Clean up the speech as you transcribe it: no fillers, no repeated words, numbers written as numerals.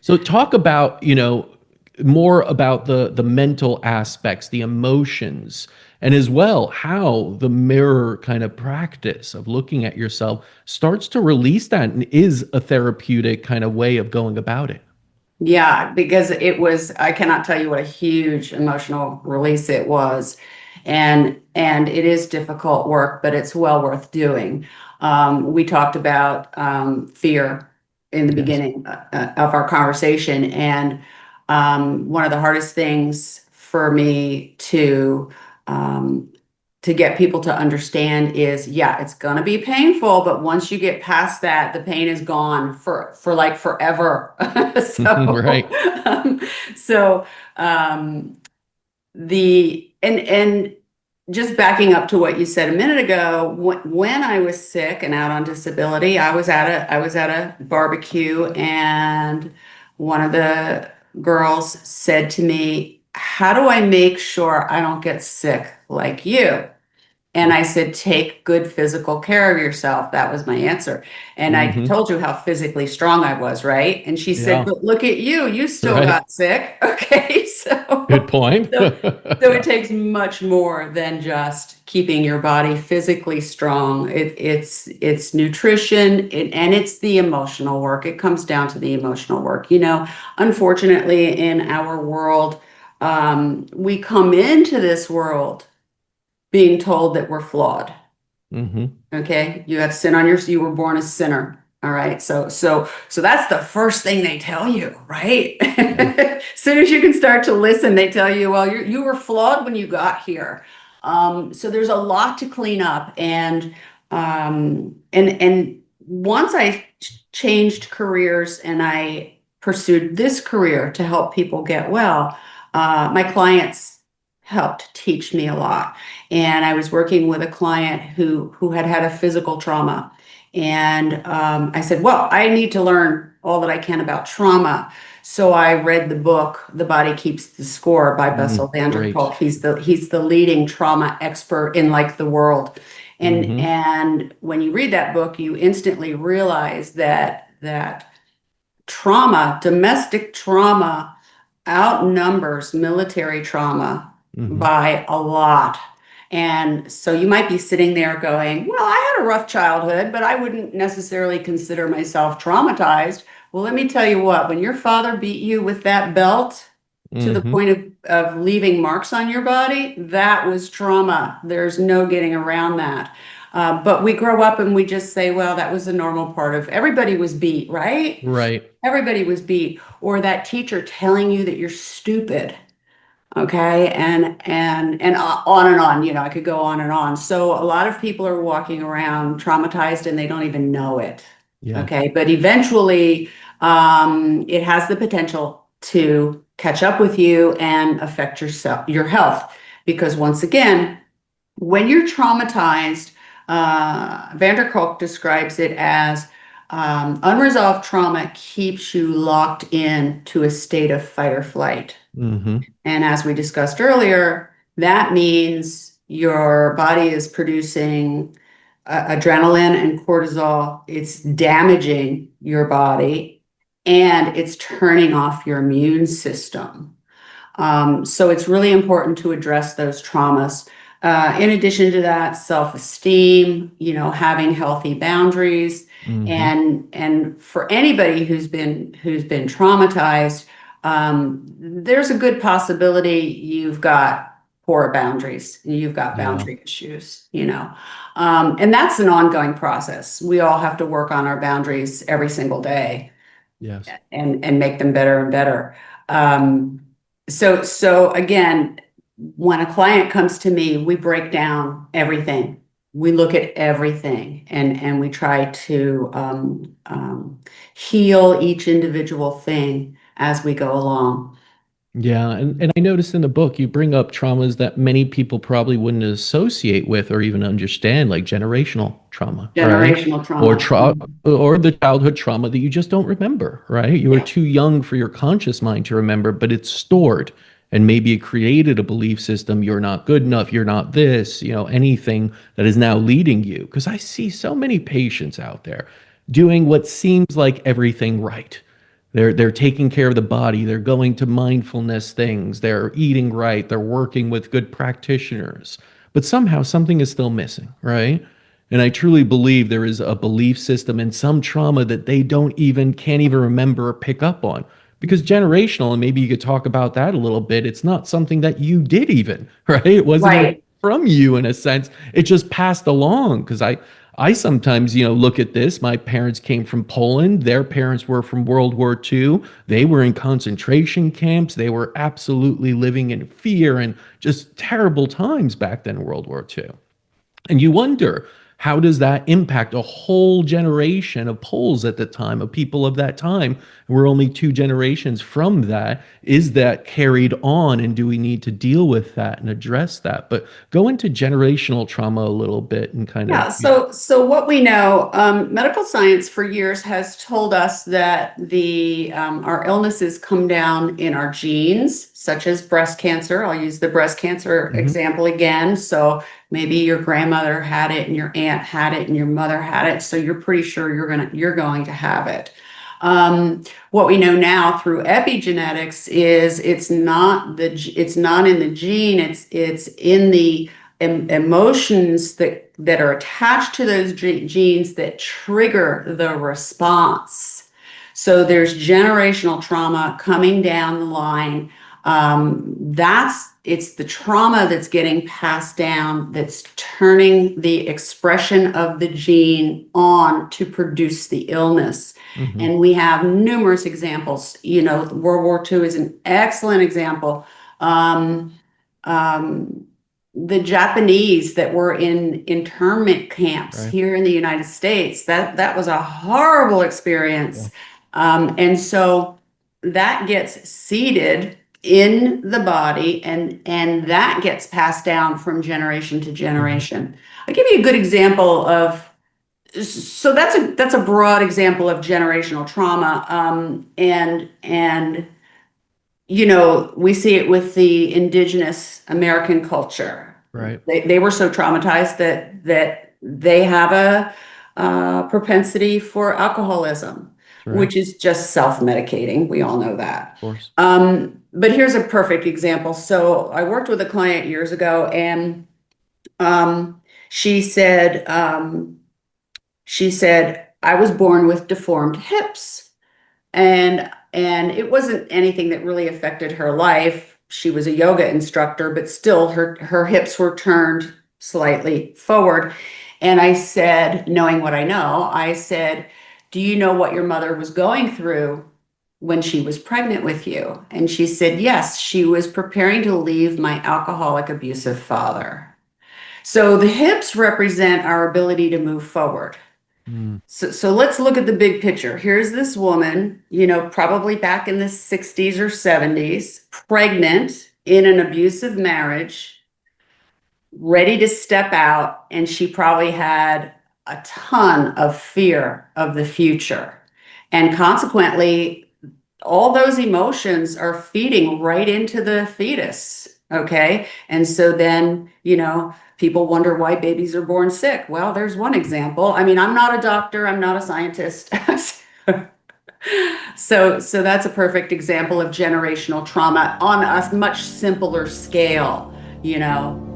So talk about, more about the mental aspects, the emotions, and as well how the mirror kind of practice of looking at yourself starts to release that and is a therapeutic kind of way of going about it. Yeah, because I cannot tell you what a huge emotional release it was. And it is difficult work, but it's well worth doing. We talked about fear in the Yes. beginning of our conversation, and one of the hardest things for me um, to get people to understand is, yeah, it's going to be painful, but once you get past that, the pain is gone for like forever. So, Right. um, so um, and just backing up to what you said a minute ago, when I was sick and out on disability, I was at a barbecue, and one of the girls said to me, "How do I make sure I don't get sick like you?" And I said, take good physical care of yourself. That was my answer. And I Hmm. told you how physically strong I was, right? And she said, Yeah. but look at you, you still Right. got sick. Okay. Good point. So, so it Yeah. takes much more than just keeping your body physically strong. It's nutrition, and it's the emotional work. It comes down to the emotional work. Unfortunately, in our world, we come into this world being told that we're flawed. Hmm. Okay, you have sin on you were born a sinner. All right, so that's the first thing they tell you, right? Yeah. As soon as you can start to listen, they tell you, well, you were flawed when you got here. So there's a lot to clean up, and once I changed careers and I pursued this career to help people get well, my clients helped teach me a lot. And I was working with a client who had had a physical trauma. And I said, well, I need to learn all that I can about trauma. So I read the book, The Body Keeps the Score by Bessel van der Great. Kolk. He's the leading trauma expert in like the world. Hmm. And when you read that book, you instantly realize that trauma, domestic trauma, outnumbers military trauma Hmm. by a lot. And so you might be sitting there going, well, I had a rough childhood, but I wouldn't necessarily consider myself traumatized. Well, let me tell you what, when your father beat you with that belt to the Hmm. point of leaving marks on your body, that was trauma. There's no getting around that. But we grow up and we just say, well, that was a normal part of everybody was beat, right? Right. Everybody was beat, or that teacher telling you that you're stupid. Okay, and on and on. I could go on and on. So a lot of people are walking around traumatized and they don't even know it. Yeah. Okay, but eventually, it has the potential to catch up with you and affect your health. Because once again, when you're traumatized, van der Kolk describes it as unresolved trauma keeps you locked in to a state of fight or flight. Hmm. And as we discussed earlier, that means your body is producing adrenaline and cortisol. It's damaging your body and it's turning off your immune system. So it's really important to address those traumas. In addition to that, self-esteem, having healthy boundaries, Hmm. and for anybody who's been traumatized, there's a good possibility you've got poor boundaries, you've got Yeah. boundary issues. And that's an ongoing process. We all have to work on our boundaries every single day Yes. and make them better and better. Um, so again, when a client comes to me, we break down everything. We look at everything and we try to heal each individual thing as we go along. Yeah, and I noticed in the book you bring up traumas that many people probably wouldn't associate with or even understand, like generational trauma, right? Generational Or trauma. or the childhood trauma that you just don't remember, right? You were Yeah. too young for your conscious mind to remember, but it's stored. And maybe it created a belief system, you're not good enough, you're not this, anything that is now leading you. Because I see so many patients out there doing what seems like everything right, They're taking care of the body, they're going to mindfulness things, they're eating right, they're working with good practitioners. But somehow something is still missing, right? And I truly believe there is a belief system and some trauma that they don't even can't even remember or pick up on. Because generational, and maybe you could talk about that a little bit, it's not something that you did even, right? It wasn't even Right. from you in a sense. It just passed along. Because I sometimes, look at this. My parents came from Poland. Their parents were from World War II. They were in concentration camps. They were absolutely living in fear and just terrible times back then in World War II. And you wonder, how does that impact a whole generation of Poles at the time, of people of that time? We're only two generations from that. Is that carried on? And do we need to deal with that and address that? But go into generational trauma a little bit and kind of, Yeah, so what we know, medical science for years has told us that the our illnesses come down in our genes, such as breast cancer. I'll use the breast cancer Mhm. example again. So maybe your grandmother had it, and your aunt had it, and your mother had it. So you're pretty sure you're going to have it. What we know now through epigenetics is it's not in the gene. It's in the emotions that are attached to those genes that trigger the response. So there's generational trauma coming down the line. It's the trauma that's getting passed down that's turning the expression of the gene on to produce the illness. Mhm. And we have numerous examples. World War II is an excellent example. Um, um, the Japanese that were in internment camps Right. here in the United States, that was a horrible Yeah. experience. And so that gets seeded in the body, and that gets passed down from generation to Mhm. generation. I'll give you a good example of, so that's a broad example of generational trauma. And we see it with the indigenous American culture. Right. They were so traumatized that they have a propensity for alcoholism, That's right. which is just self-medicating. We all know that. Of course. But here's a perfect example. So I worked with a client years ago, and um, she said, I was born with deformed hips. And it wasn't anything that really affected her life. She was a yoga instructor, but still her hips were turned slightly forward. And I said, knowing what I know, I said, do you know what your mother was going through when she was pregnant with you? And she said, yes, she was preparing to leave my alcoholic, abusive father. So the hips represent our ability to move forward. Mm. So let's look at the big picture. Here's this woman, probably back in the 60s or 70s, pregnant in an abusive marriage, ready to step out, and she probably had a ton of fear of the future. And consequently, all those emotions are feeding right into the fetus. Okay. And so then, people wonder why babies are born sick. Well, there's one example. I mean, I'm not a doctor, I'm not a scientist. So that's a perfect example of generational trauma on a much simpler scale, you know.